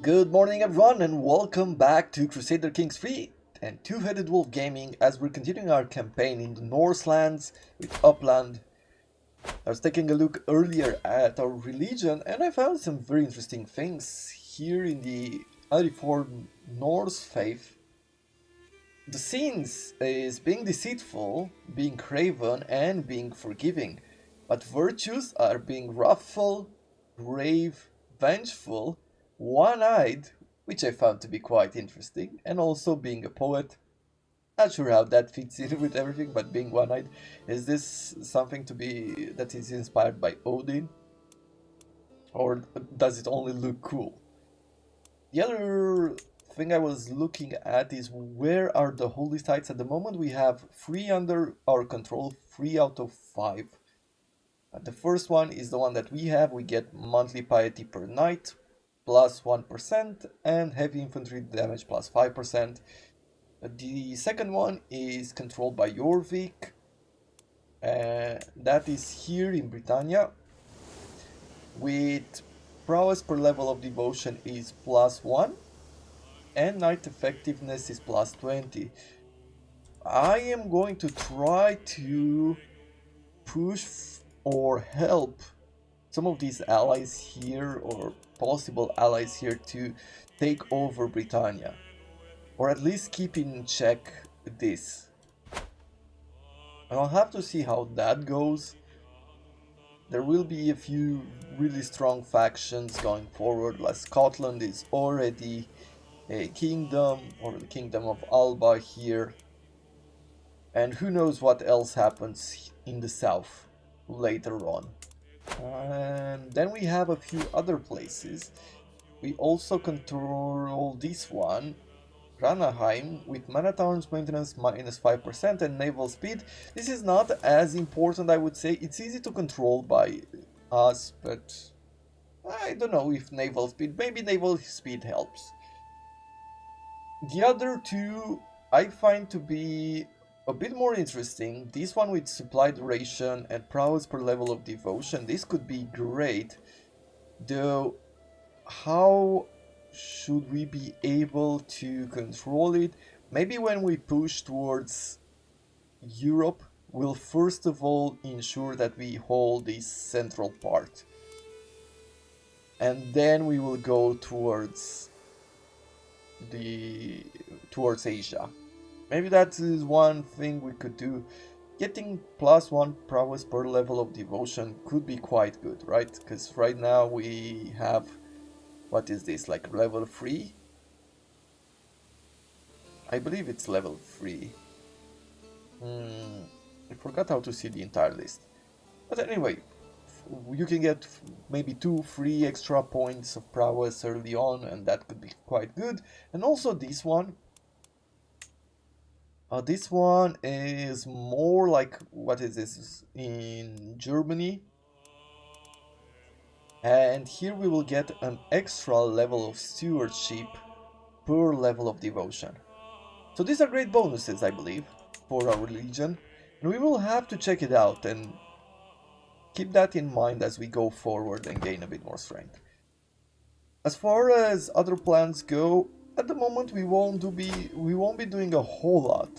Good morning everyone and welcome back to Crusader Kings 3 and Two-Headed Wolf Gaming as we're continuing our campaign in the Northlands with Upland. I was taking a look earlier at our religion and I found some very interesting things here in the Reformed Norse faith. The scenes is being deceitful, being craven and being forgiving, but virtues are being wrathful, brave, vengeful, one-eyed, which I found to be quite interesting, and also being a poet. Not sure how that fits in with everything, but being one-eyed, is this something to be that is inspired by Odin? Or does it only look cool? The other thing I was looking at is where are the holy sites. At the moment we have 3 under our control, 3 out of 5. The first one is the one that we have. We get monthly piety per night plus 1% and heavy infantry damage plus 5%. The second one is controlled by Jorvik. That is here in Britannia with prowess per level of devotion is plus 1 and night effectiveness is plus 20. I am going to try to push or help some of these allies here or possible allies here to take over Britannia, or at least keep in check this. And I'll have to see how that goes. There will be a few really strong factions going forward, like Scotland is already a kingdom, or the kingdom of Alba here. And who knows what else happens in the south later on. And then we have a few other places. We also control this one, Ranaheim, with man-at-arms maintenance minus 5% and naval speed. This is not as important, I would say. It's easy to control by us, but I don't know if naval speed, maybe naval speed helps. The other two I find to be a bit more interesting. This one with supply duration and prowess per level of devotion. This could be great, though how should we be able to control it? Maybe when we push towards Europe, we'll first of all ensure that we hold this central part. And then we will go towards Asia. Maybe that is one thing we could do. Getting plus 1 prowess per level of devotion could be quite good, right? Because right now we have, what is this, like level 3? I believe it's level 3. I forgot how to see the entire list. But anyway, you can get maybe 2-3 extra points of prowess early on, and that could be quite good. And also this one. This one is more like, what is this, in Germany. And here we will get an extra level of stewardship per level of devotion. So these are great bonuses, I believe, for our religion. And we will have to check it out and keep that in mind as we go forward and gain a bit more strength. As far as other plans go, at the moment we won't be doing a whole lot.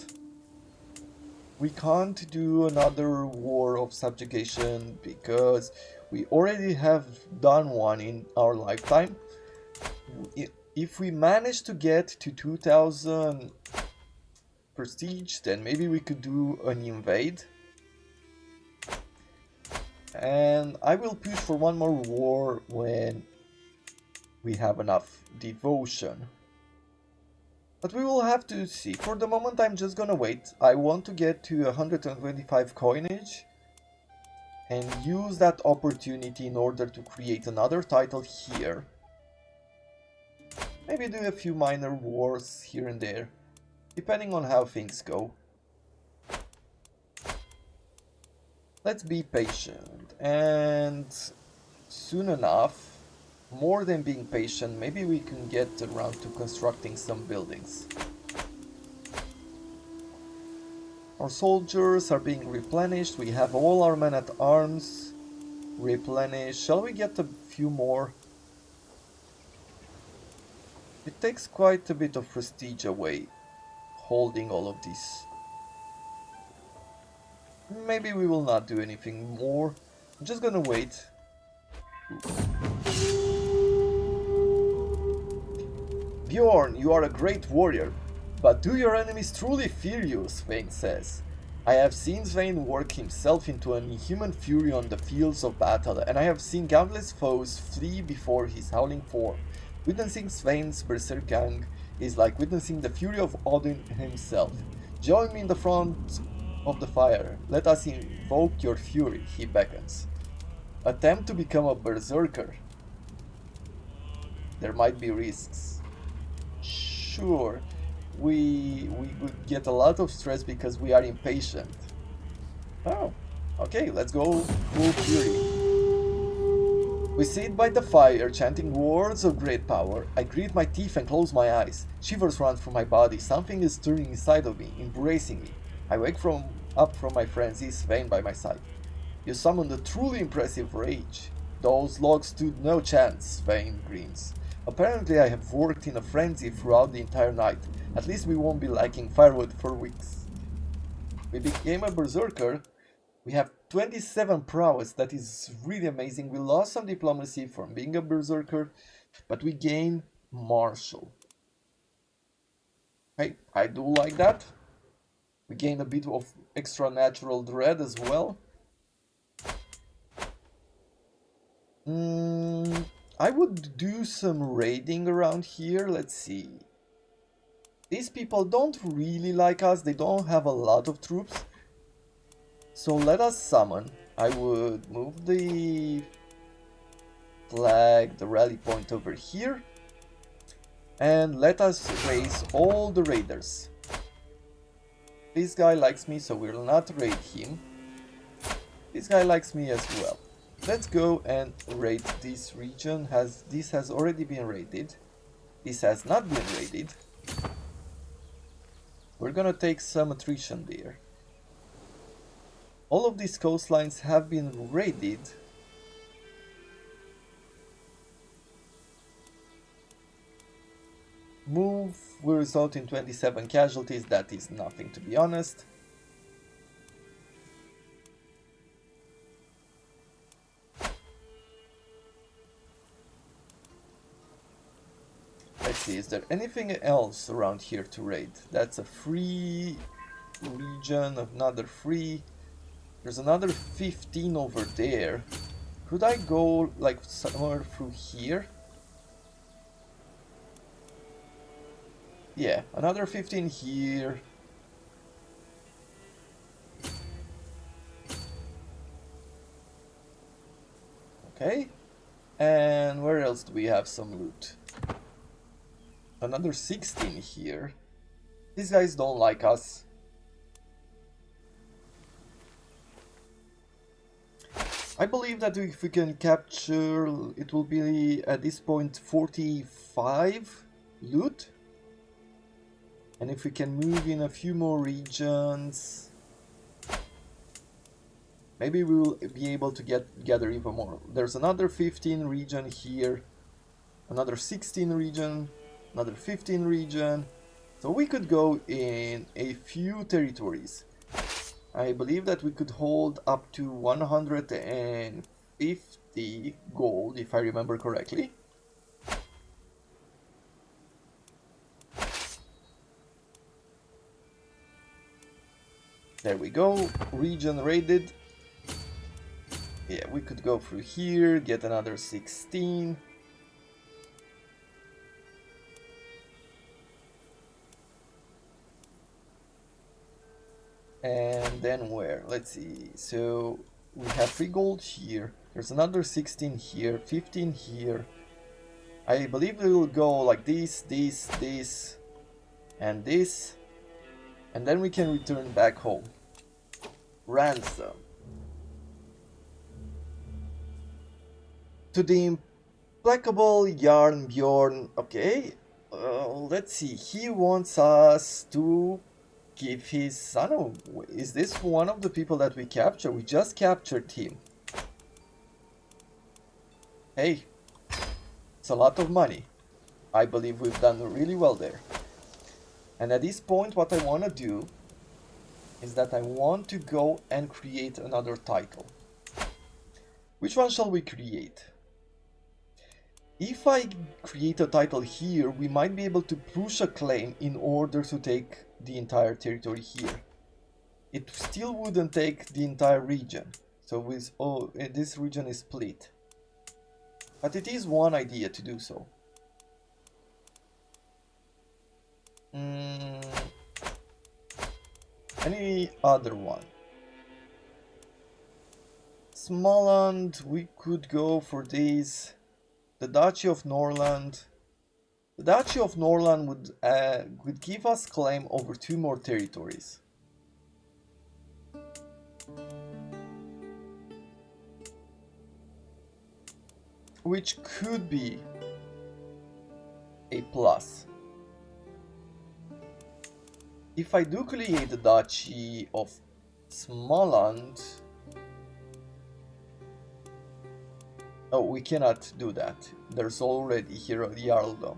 We can't do another war of subjugation because we already have done one in our lifetime. If we manage to get to 2000 prestige, then maybe we could do an invade. And I will push for one more war when we have enough devotion. But we will have to see. For the moment I'm just gonna wait. I want to get to 125 coinage and use that opportunity in order to create another title here. Maybe do a few minor wars here and there, depending on how things go. Let's be patient, and soon enough, more than being patient, maybe we can get around to constructing some buildings. Our soldiers are being replenished. We have all our men at arms replenished. Shall we get a few more? It takes quite a bit of prestige away, holding all of this. Maybe we will not do anything more. I'm just gonna wait. Bjorn, you are a great warrior, but do your enemies truly fear you? Svein says. I have seen Svein work himself into an inhuman fury on the fields of battle, and I have seen countless foes flee before his howling form. Witnessing Svein's berserk gang is like witnessing the fury of Odin himself. Join me in the front of the fire. Let us invoke your fury, he beckons. Attempt to become a berserker. There might be risks. Sure, we would get a lot of stress because we are impatient. Oh, okay, let's go full fury. We sit by the fire, chanting words of great power. I grit my teeth and close my eyes. Shivers run through my body. Something is stirring inside of me, embracing me. I wake up from my frenzy, Svein by my side. You summoned a truly impressive rage. Those logs stood no chance, Svein grins. Apparently I have worked in a frenzy throughout the entire night. At least we won't be lacking firewood for weeks. We became a berserker. We have 27 prowess. That is really amazing. We lost some diplomacy from being a berserker, but we gain martial. Hey, I do like that. We gain a bit of extra natural dread as well. I would do some raiding around here. Let's see. These people don't really like us. They don't have a lot of troops. So let us summon. I would move the flag, the rally point over here. And let us raise all the raiders. This guy likes me, so we'll not raid him. This guy likes me as well. Let's go and raid this region. This has already been raided. This has not been raided. We're gonna take some attrition there. All of these coastlines have been raided. Move will result in 27 casualties. That is nothing, to be honest. Let's see, is there anything else around here to raid? That's a free region, another free. There's another 15 over there. Could I go like somewhere through here? Yeah, another 15 here. Okay. And where else do we have some loot? Another 16 here. These guys don't like us. I believe that if we can capture, it will be at this point 45 loot. And if we can move in a few more regions, maybe we will be able to gather even more. There's another 15 region here, another 16 region, another 15 region. So we could go in a few territories. I believe that we could hold up to 150 gold, if I remember correctly. There we go, region raided. Yeah, we could go through here, get another 16. And then where? Let's see. So we have 3 gold here. There's another 16 here, 15 here. I believe we will go like this, and this. And then we can return back home. Ransom. To the implacable Yarn Bjorn. Okay. Let's see. He wants us to give his son. Oh, is this one of the people that we captured? We just captured him. Hey, it's a lot of money. I believe we've done really well there. And at this point, what I want to do is that I want to go and create another title. Which one shall we create? If I create a title here, we might be able to push a claim in order to take the entire territory here. It still wouldn't take the entire region. So with this region is split. But it is one idea to do so. Any other one? Småland, we could go for this. The Duchy of Norland. The Duchy of Norland would give us claim over 2 more territories. Which could be a plus. If I do create the Duchy of Småland... Oh, we cannot do that. There's already here a Jarldom.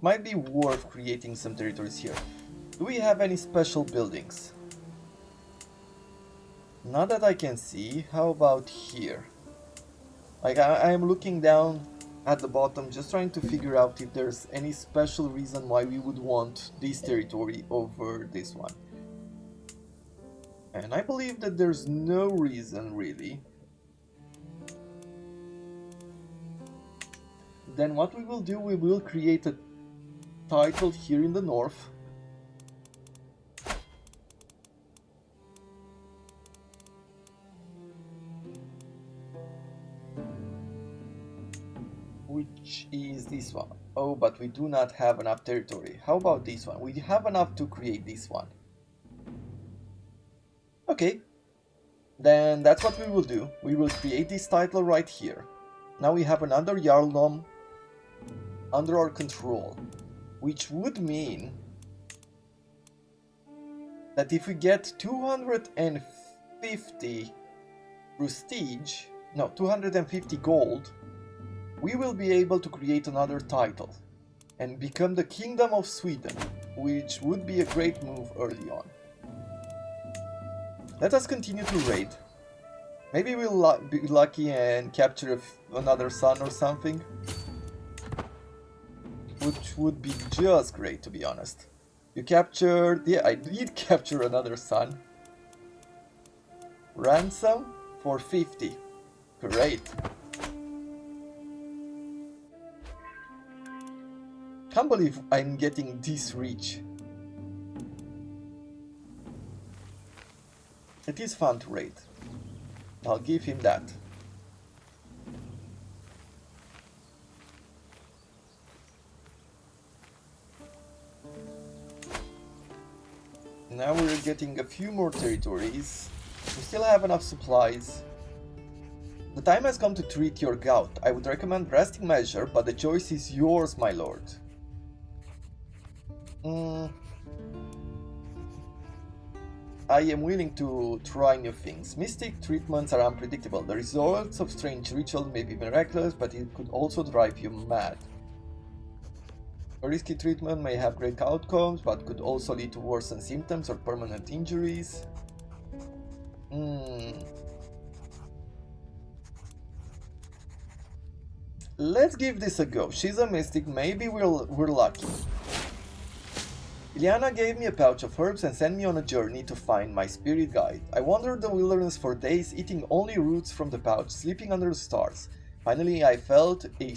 Might be worth creating some territories here. Do we have any special buildings? Not that I can see. How about here? Like, I am looking down at the bottom, just trying to figure out if there's any special reason why we would want this territory over this one. And I believe that there's no reason, really. Then what we will do, we will create a title here in the north. Which is this one. Oh, but we do not have enough territory. How about this one? We have enough to create this one. Okay, then that's what we will do. We will create this title right here. Now we have another Jarldom under our control, which would mean that if we get 250 prestige, no, 250 gold, we will be able to create another title and become the Kingdom of Sweden, which would be a great move early on. Let us continue to raid. Maybe we'll be lucky and capture another son or something. Which would be just great, to be honest. You captured... yeah, I did capture another son. Ransom for 50. Great. Can't believe I'm getting this rich. It is fun to raid. I'll give him that. Now we're getting a few more territories. We still have enough supplies. The time has come to treat your gout. I would recommend drastic measure, but the choice is yours, my lord. I am willing to try new things. Mystic treatments are unpredictable. The results of strange rituals may be miraculous, but it could also drive you mad. A risky treatment may have great outcomes, but could also lead to worsened symptoms or permanent injuries. Let's give this a go. She's a mystic, maybe we're lucky. Ileana gave me a pouch of herbs and sent me on a journey to find my spirit guide. I wandered the wilderness for days, eating only roots from the pouch, sleeping under the stars. Finally, I felt a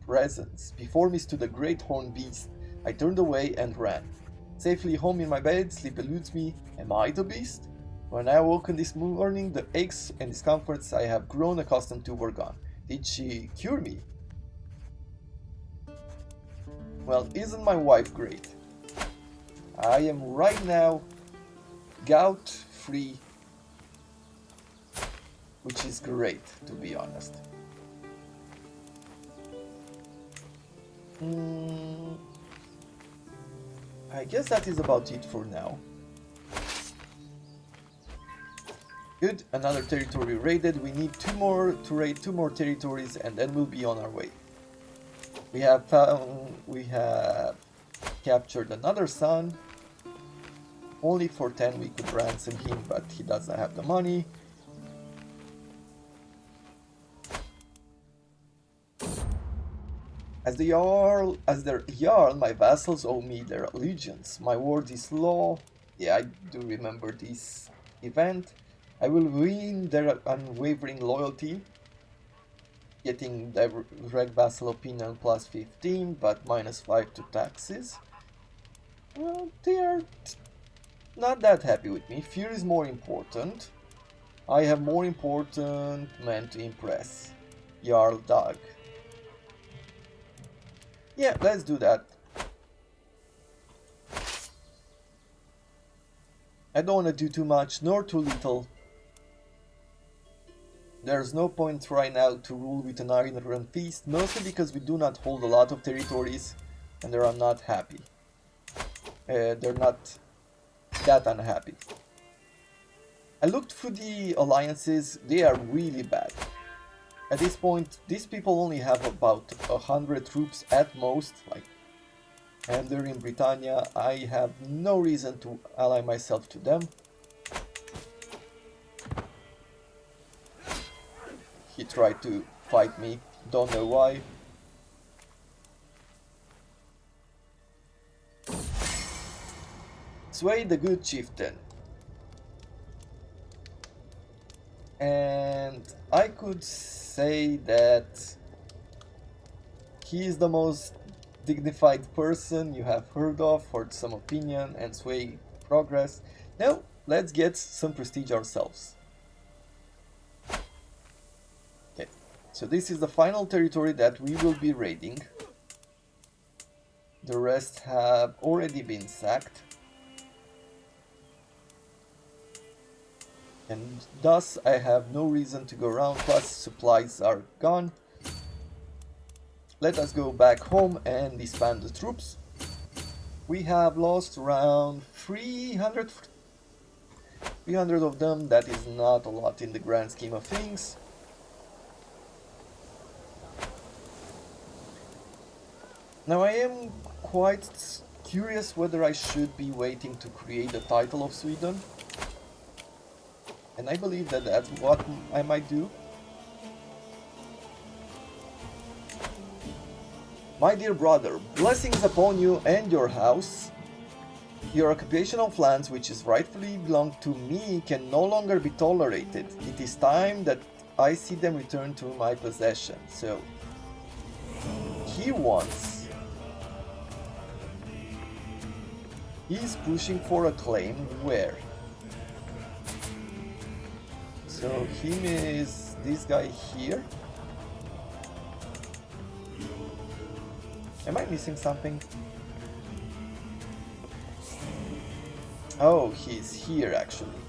presence. Before me stood a great horned beast. I turned away and ran. Safely home in my bed, sleep eludes me. Am I the beast? When I awoken this morning, the aches and discomforts I have grown accustomed to were gone. Did she cure me? Well, isn't my wife great? I am right now gout free, which is great, to be honest. I guess that is about it for now. Good, another territory raided. We need two more to raid 2 more territories and then we'll be on our way. We have captured another son. Only for 10 we could ransom him, but he doesn't have the money. As their Jarl, my vassals owe me their allegiance. My word is law. Yeah, I do remember this event. I will win their unwavering loyalty, getting direct vassal opinion plus 15, but minus 5 to taxes. Well, they are not that happy with me. Fear is more important. I have more important men to impress. Jarl Dog. Yeah, let's do that. I don't want to do too much nor too little. There's no point right now to rule with an Iron Fist, mostly because we do not hold a lot of territories and they are not happy. They're not that unhappy. I looked through the alliances, they are really bad. At this point, these people only have about 100 troops at most, and they're in Britannia. I have no reason to ally myself to them. He tried to fight me, don't know why. Sway the good chieftain. And I could say that he is the most dignified person you have heard of, for some opinion and sway progress. Now, let's get some prestige ourselves. Okay, so this is the final territory that we will be raiding. The rest have already been sacked. And thus I have no reason to go around, plus supplies are gone. Let us go back home and disband the troops. We have lost around 300 of them. That is not a lot in the grand scheme of things. Now I am quite curious whether I should be waiting to create the title of Sweden. And I believe that that's what I might do. My dear brother, blessings upon you and your house. Your occupation of lands which is rightfully belong to me can no longer be tolerated. It is time that I see them return to my possession. So, he wants... He's pushing for a claim where? So him is this guy here. Am I missing something? Oh, he's here actually.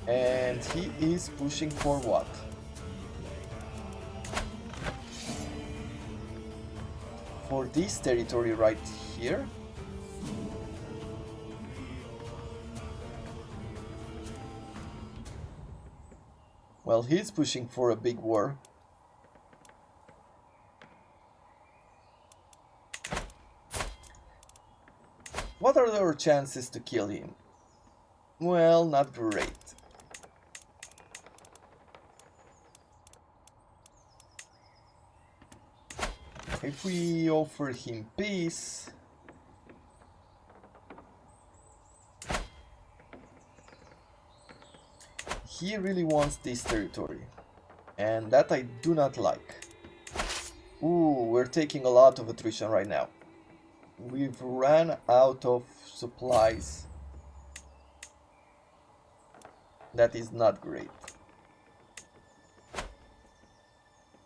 And he is pushing for what? For this territory right here? Well, he's pushing for a big war. What are our chances to kill him? Well, not great. If we offer him peace... He really wants this territory, and that I do not like. Ooh, we're taking a lot of attrition right now. We've ran out of supplies. That is not great.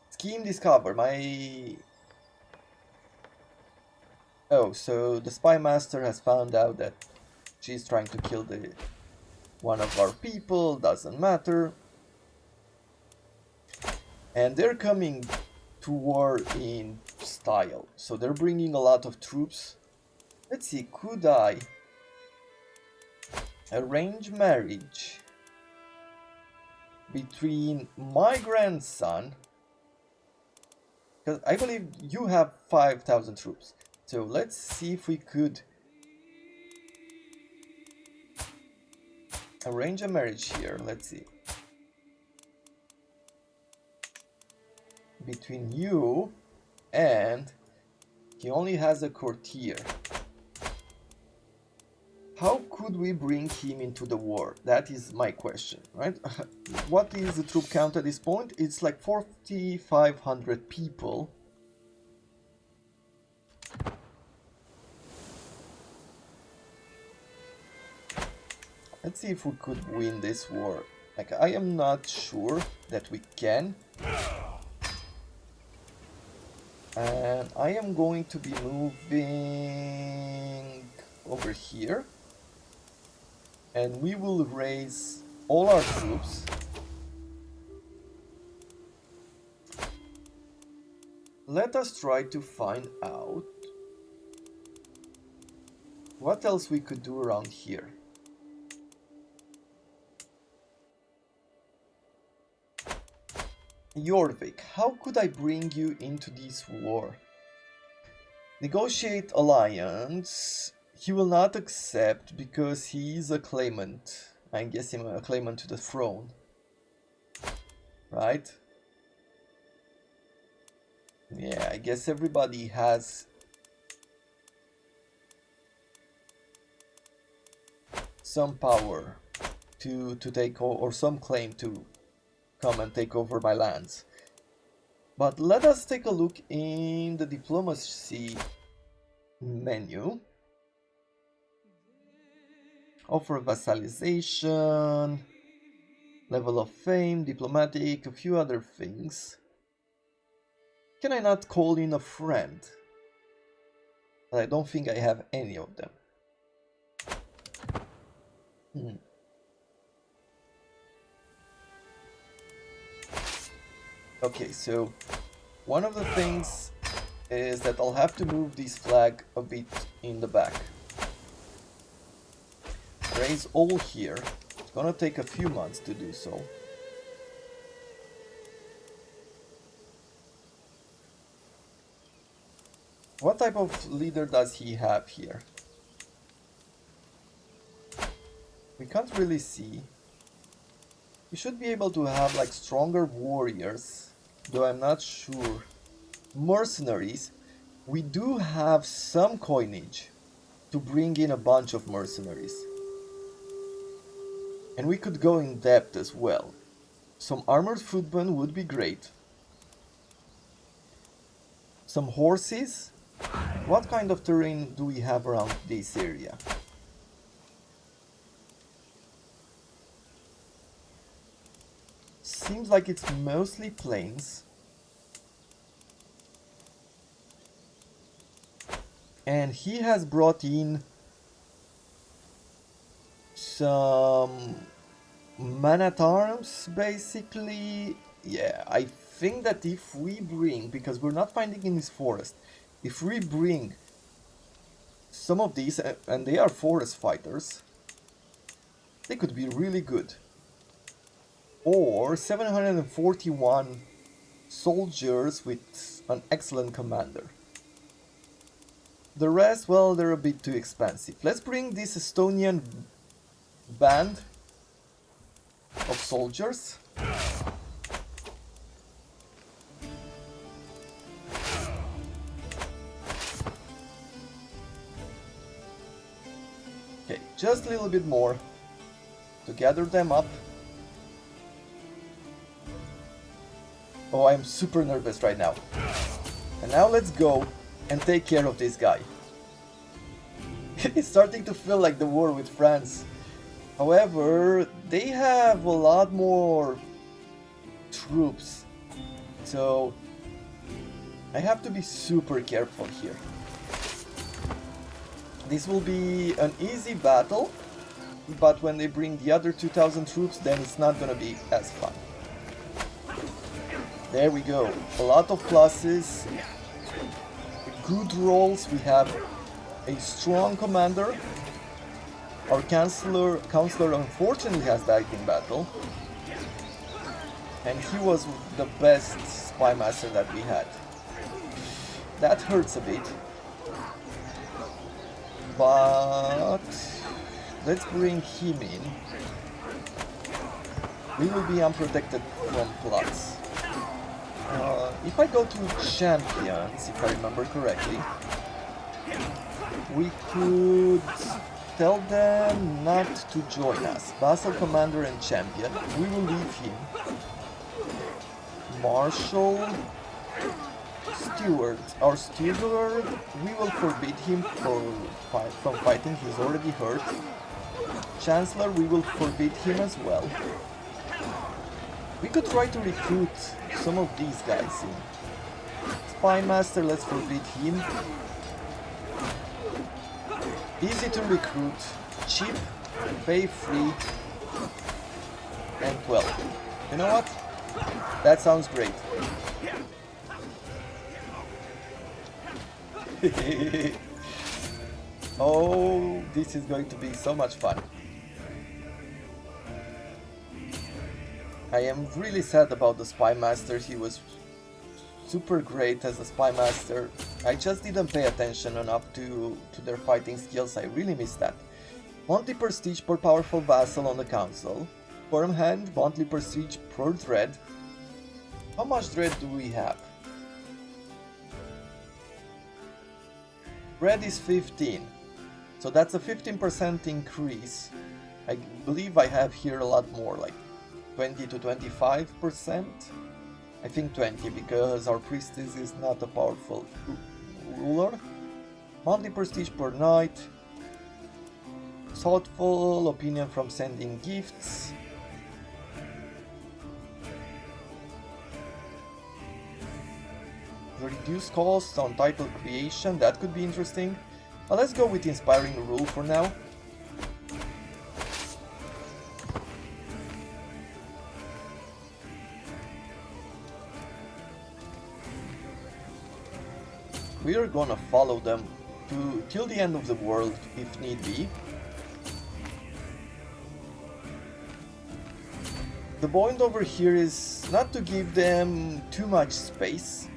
Scheme discovered. Oh, so the spy master has found out that she's trying to kill one of our people, doesn't matter. And they're coming to war in style. So they're bringing a lot of troops Let's see, could I arrange marriage between my grandson, because I believe you have 5,000 troops, so let's see if we could arrange a marriage here. Let's see, between you and he only has a courtier. How could we bring him into the war? That is my question, right? What is the troop count at this point? It's like 4,500 people. Let's see if we could win this war. Like, I am not sure that we can. And I am going to be moving over here. And we will raise all our troops. Let us try to find out what else we could do around here. Jorvik, how could I bring you into this war? Negotiate alliance. He will not accept because he is a claimant. I guess him a claimant to the throne. Right? Yeah, I guess everybody has some power to take or some claim to come and take over my lands. But let us take a look in the diplomacy menu. Offer vassalization, level of fame, diplomatic, a few other things. Can I not call in a friend? I don't think I have any of them. Okay, so one of the things is that I'll have to move this flag a bit in the back. Raise all here. It's gonna take a few months to do so. What type of leader does he have here? We can't really see. We should be able to have like stronger warriors, though I'm not sure. Mercenaries. We do have some coinage to bring in a bunch of mercenaries. And we could go in depth as well. Some armored footmen would be great. Some horses. What kind of terrain do we have around this area? Seems like it's mostly plains. And he has brought in some man-at-arms, basically. Yeah, I think that if we bring, because we're not finding in this forest, if we bring some of these, and they are forest fighters, they could be really good. Or 741 soldiers with an excellent commander. The rest, well, they're a bit too expensive. Let's bring this Estonian band of soldiers. Okay, just a little bit more to gather them up. Oh, I'm super nervous right now. And now let's go and take care of this guy. It's starting to feel like the war with France. However, they have a lot more troops. So I have to be super careful here. This will be an easy battle, but when they bring the other 2,000 troops, then it's not gonna be as fun. There we go. A lot of pluses. Good rolls. We have a strong commander. Our counselor unfortunately has died in battle. And he was the best spy master that we had. That hurts a bit. But let's bring him in. We will be unprotected from plots. If I go to champions, if I remember correctly, we could tell them not to join us. Vassal, commander, and champion. We will leave him. Marshal, steward. Our steward, we will forbid him from fighting. He's already hurt. Chancellor, we will forbid him as well. We could try to recruit some of these guys in. Spy master, let's forbid him. Easy to recruit, cheap, pay free, and 12. You know what? That sounds great. Oh, this is going to be so much fun. I am really sad about the Spy Master. He was super great as a Spy Master. I just didn't pay attention enough to their fighting skills. I really missed that. Monthly prestige per powerful vassal on the council. Firm hand, monthly prestige per dread. How much dread do we have? Dread is 15. So that's a 15% increase. I believe I have here a lot more, like 20 to 25%. I think 20 because our priestess is not a powerful ruler. Monthly prestige per night. Thoughtful opinion from sending gifts. Reduced cost on title creation, that could be interesting. But let's go with inspiring rule for now. We are gonna follow them till the end of the world if need be. The point over here is not to give them too much space.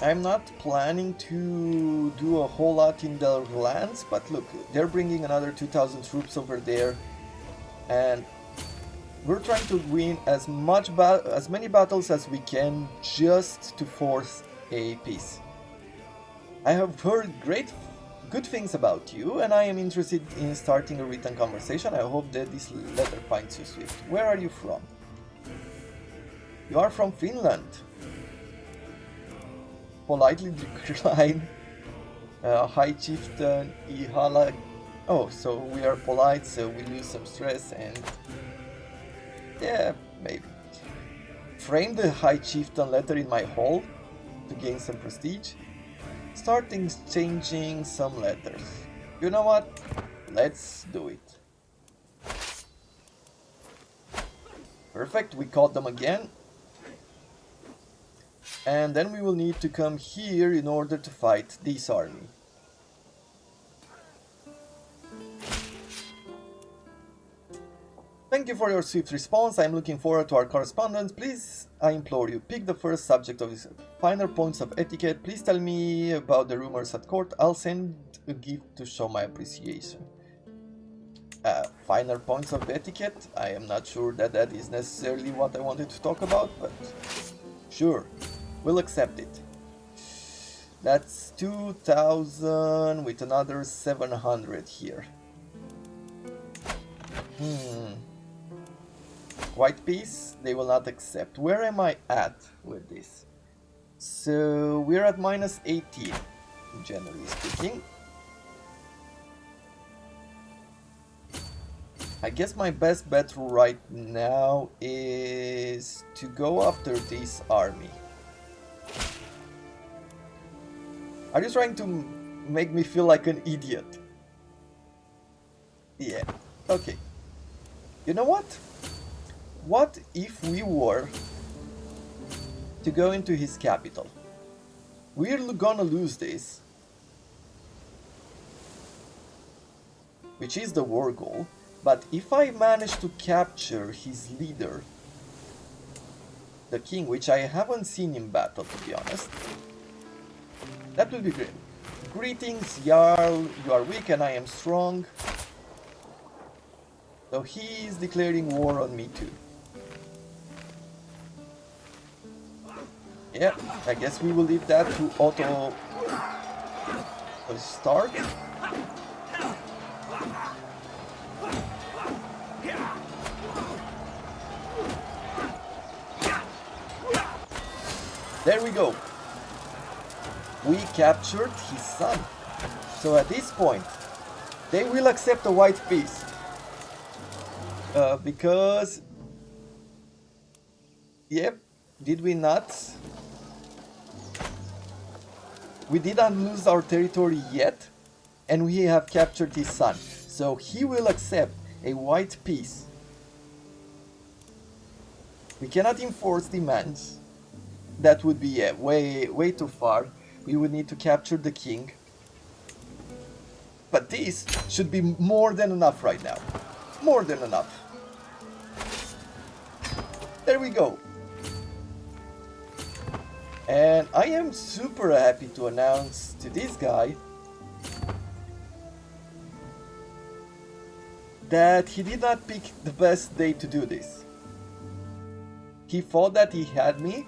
I'm not planning to do a whole lot in their lands, but look, they're bringing another 2,000 troops over there, and we're trying to win as many battles as we can just to force a peace. I have heard good things about you, and I am interested in starting a written conversation. I hope that this letter finds you swift. Where are you from? You are from Finland. Politely decline. High Chieftain Ihala. Oh, so we are polite, so we lose some stress and... yeah, maybe. Frame the High Chieftain letter in my hall to gain some prestige. Start exchanging some letters. You know what? Let's do it. Perfect, we caught them again. And then we will need to come here in order to fight this army. Thank you for your swift response. I am looking forward to our correspondence. Please, I implore you, pick the first subject of this. Finer points of etiquette. Please tell me about the rumors at court. I'll send a gift to show my appreciation. Finer points of etiquette. I am not sure that that is necessarily what I wanted to talk about, but sure, we'll accept it. That's 2,000 with another 700 here. White piece, they will not accept. Where am I at with this? So we're at minus 18, generally speaking. I guess my best bet right now is to go after this army. Are you trying to make me feel like an idiot? Yeah, okay. You know what? What if we were to go into his capital. We're gonna lose this, which is the war goal, but if I manage to capture his leader, the king, which I haven't seen in battle to be honest, that would be great. Greetings, Jarl, you are weak and I am strong. So he is declaring war on me too. Yeah, I guess we will leave that to auto start. There we go. We captured his son. So at this point, they will accept a white peace. Because... Yep, did we not? We didn't lose our territory yet, and we have captured his son. So he will accept a white peace. We cannot enforce demands. That would be way too far. We would need to capture the king. But this should be more than enough right now. More than enough. There we go. And I am super happy to announce to this guy that he did not pick the best day to do this. He thought that he had me.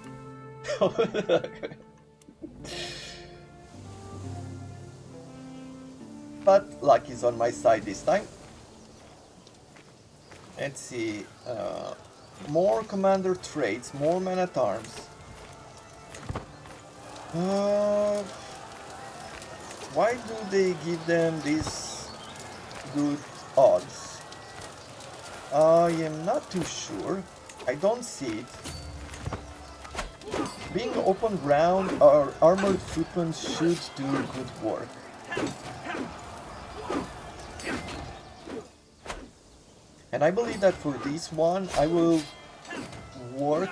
But luck is on my side this time. Let's see. More commander traits, more men at arms. Why do they give them these good odds? I am not too sure. I don't see it. Being open ground, our armored footmen should do good work. And I believe that for this one, I will work.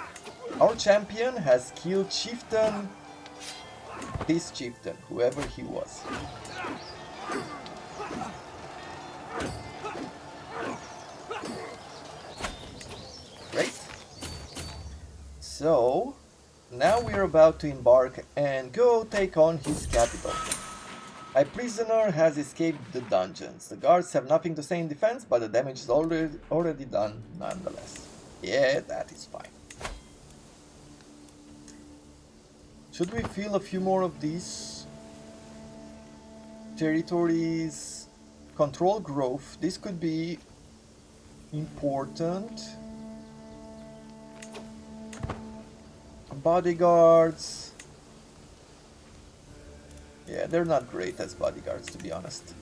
Our champion has killed chieftain, this chieftain, whoever he was. Great. So, now we're about to embark and go take on his capital. A prisoner has escaped the dungeons. The guards have nothing to say in defense, but the damage is already done nonetheless. Yeah, that is fine. Should we fill a few more of these territories? Control growth. This could be important. Bodyguards. Yeah, they're not great as bodyguards, to be honest.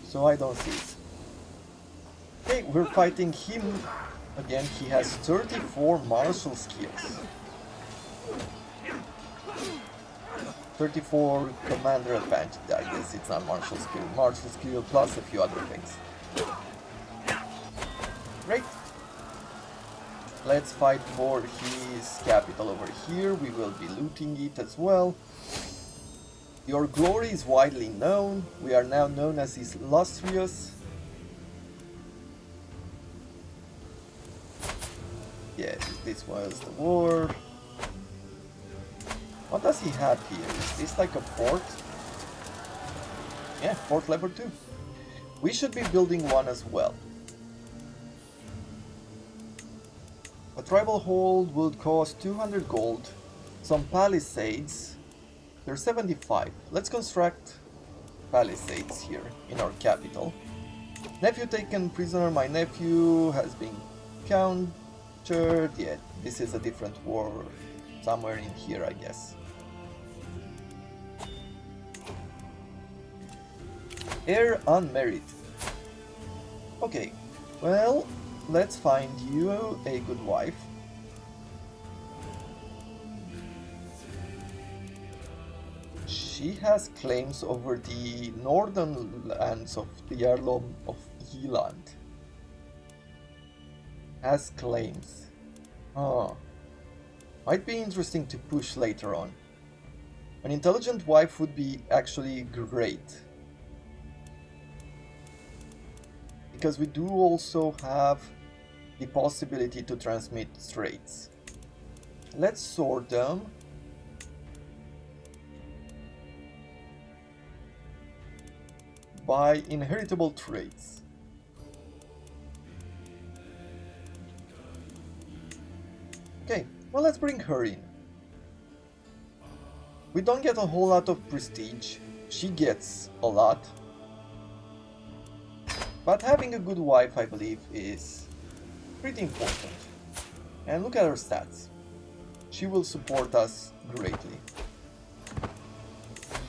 So I don't see it. Okay, we're fighting him. Again, he has 34 martial skills. 34 commander advantage, I guess it's not martial skill. Martial skill plus a few other things. Great. Let's fight for his capital over here. We will be looting it as well. Your glory is widely known. We are now known as illustrious. Yes, this was the war. What does he have here? Is this like a fort? Yeah, fort level 2. We should be building one as well. A tribal hold would cost 200 gold. Some palisades. They're 75. Let's construct palisades here in our capital. Nephew taken prisoner. My nephew has been captured. Yeah, this is a different war. Somewhere in here, I guess. Heir unmarried. Okay, well, let's find you a good wife. She has claims over the northern lands of the Jarl of Eland. Has claims. Oh. Might be interesting to push later on. An intelligent wife would be actually great. Because we do also have the possibility to transmit traits. Let's sort them. By inheritable traits. Okay, well, let's bring her in. We don't get a whole lot of prestige. She gets a lot. But having a good wife, I believe, is pretty important. And look at her stats. She will support us greatly.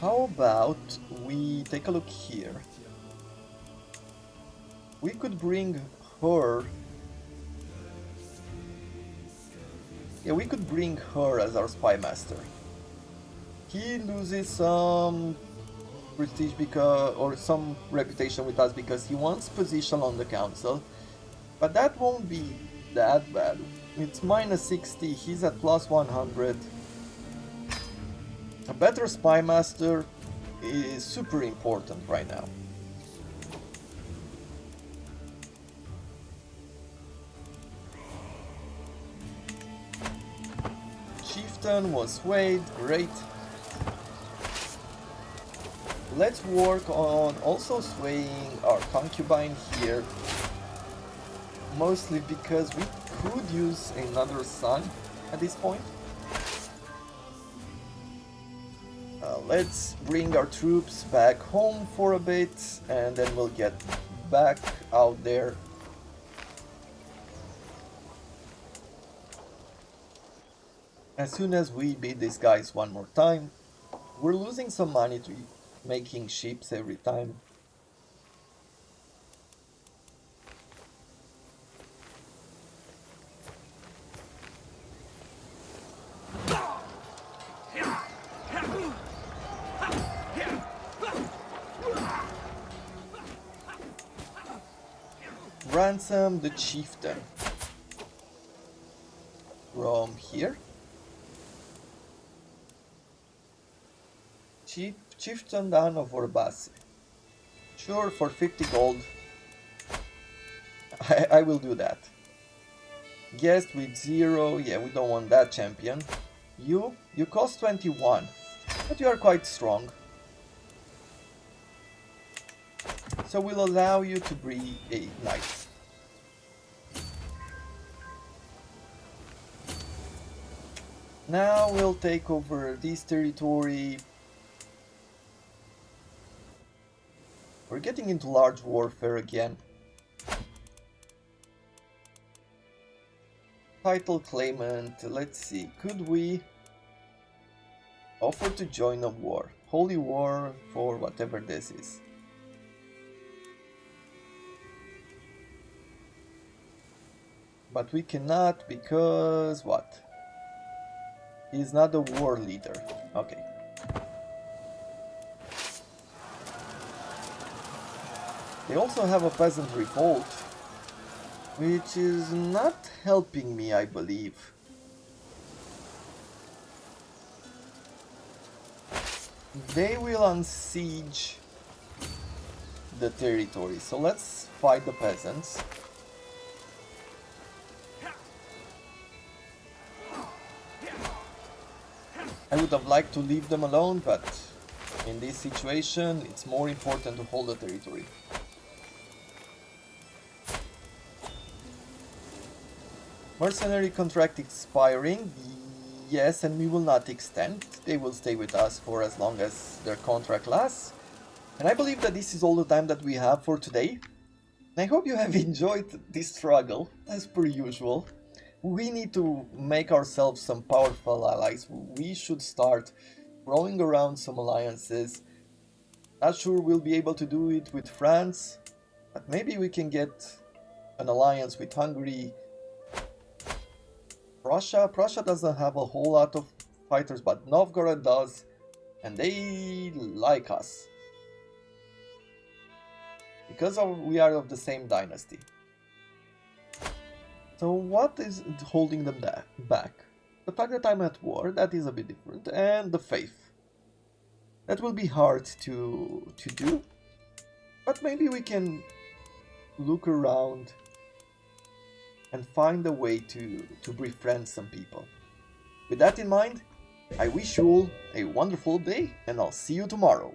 How about we take a look here? We could bring her... Yeah, we could bring her as our spy master. He loses some prestige because, or some reputation with us because he wants position on the council, but that won't be that bad. It's minus 60, he's at plus 100. A better spy master is super important right now. Chieftain was swayed, great. Let's work on also swaying our concubine here. Mostly because we could use another son at this point. Let's bring our troops back home for a bit and then we'll get back out there. As soon as we beat these guys one more time, we're losing some money to making ships every time. Ransom the chieftain from here. Chieftain down of Orbasi. Sure, for 50 gold. I will do that. Guest with 0. Yeah, we don't want that champion. You cost 21, but you are quite strong. So we'll allow you to be a knight. Now we'll take over this territory. We're getting into large warfare again. Title claimant, let's see, could we offer to join a war? Holy war for whatever this is. But we cannot because what? He's not a war leader. Okay. They also have a peasant revolt, which is not helping me, I believe. They will unsiege the territory, so let's fight the peasants. I would have liked to leave them alone, but in this situation it's more important to hold the territory. Mercenary contract expiring, yes, and we will not extend. They will stay with us for as long as their contract lasts. And I believe that this is all the time that we have for today. I hope you have enjoyed this struggle, as per usual. We need to make ourselves some powerful allies. We should start rolling around some alliances. Not sure we'll be able to do it with France, but maybe we can get an alliance with Hungary. Prussia doesn't have a whole lot of fighters, but Novgorod does, and they like us. Because we are of the same dynasty. So what is holding them back? The fact that I'm at war, that is a bit different. And the faith. That will be hard to do. But maybe we can look around and find a way to befriend some people. With that in mind, I wish you all a wonderful day, and I'll see you tomorrow.